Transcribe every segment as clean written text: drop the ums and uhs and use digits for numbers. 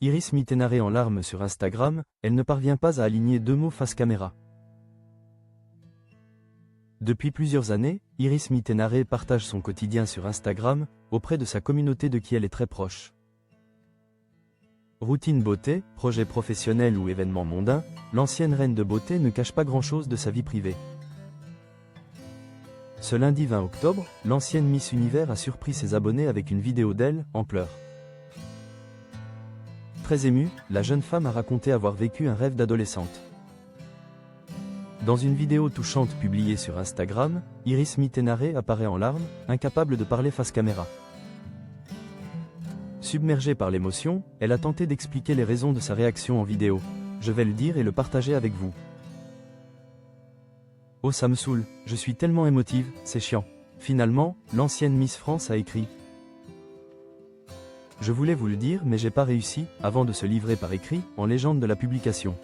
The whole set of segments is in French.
Iris Mittenare en larmes sur Instagram, elle ne parvient pas à aligner deux mots face caméra. Depuis plusieurs années, Iris Mittenare partage son quotidien sur Instagram, auprès de sa communauté de qui elle est très proche. Routine beauté, projet professionnel ou événement mondain, l'ancienne reine de beauté ne cache pas grand-chose de sa vie privée. Ce lundi 20 octobre, l'ancienne Miss Univers a surpris ses abonnés avec une vidéo d'elle, en pleurs. Très émue, la jeune femme a raconté avoir vécu un rêve d'adolescente. Dans une vidéo touchante publiée sur Instagram, Iris Mittenare apparaît en larmes, incapable de parler face caméra. Submergée par l'émotion, elle a tenté d'expliquer les raisons de sa réaction en vidéo. Je vais le dire et le partager avec vous. Oh, ça me saoule, je suis tellement émotive, c'est chiant. Finalement, l'ancienne Miss France a écrit: je voulais vous le dire mais j'ai pas réussi, avant de se livrer par écrit, en légende de la publication.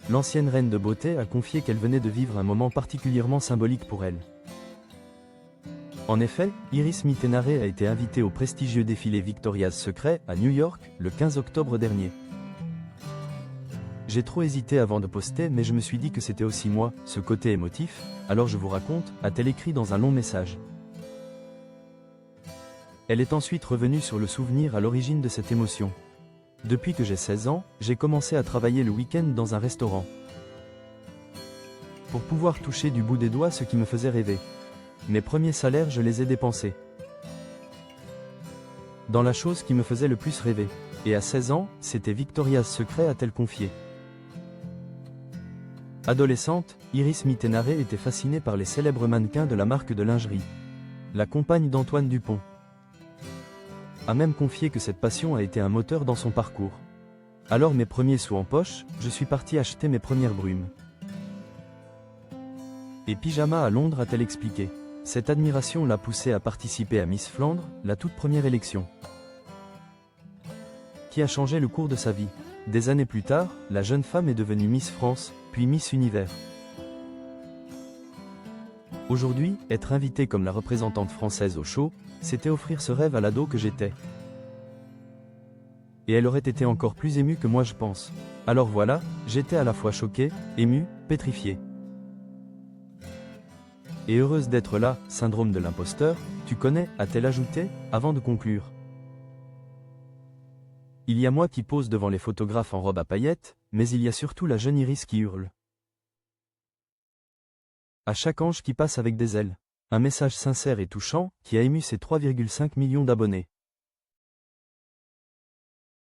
L'ancienne reine de beauté a confié qu'elle venait de vivre un moment particulièrement symbolique pour elle. En effet, Iris Mittenare a été invitée au prestigieux défilé Victoria's Secret, à New York, le 15 octobre dernier. J'ai trop hésité avant de poster mais je me suis dit que c'était aussi moi, ce côté émotif, alors je vous raconte, a-t-elle écrit dans un long message. Elle est ensuite revenue sur le souvenir à l'origine de cette émotion. Depuis que j'ai 16 ans, j'ai commencé à travailler le week-end dans un restaurant. Pour pouvoir toucher du bout des doigts ce qui me faisait rêver. Mes premiers salaires, je les ai dépensés dans la chose qui me faisait le plus rêver. Et à 16 ans, c'était Victoria's Secret, a-t-elle confié. Adolescente, Iris Mittenare était fascinée par les célèbres mannequins de la marque de lingerie. La compagne d'Antoine Dupont a même confié que cette passion a été un moteur dans son parcours. Alors mes premiers sous en poche, je suis partie acheter mes premières brumes et pyjamas à Londres, a-t-elle expliqué. Cette admiration l'a poussée à participer à Miss Flandre, la toute première élection, qui a changé le cours de sa vie. Des années plus tard, la jeune femme est devenue Miss France, puis Miss Univers. Aujourd'hui, être invitée comme la représentante française au show, c'était offrir ce rêve à l'ado que j'étais. Et elle aurait été encore plus émue que moi, je pense. Alors voilà, j'étais à la fois choquée, émue, pétrifiée. Et heureuse d'être là, syndrome de l'imposteur, tu connais, a-t-elle ajouté, avant de conclure. Il y a moi qui pose devant les photographes en robe à paillettes, mais il y a surtout la jeune Iris qui hurle. À chaque ange qui passe avec des ailes. Un message sincère et touchant, qui a ému ses 3,5 millions d'abonnés.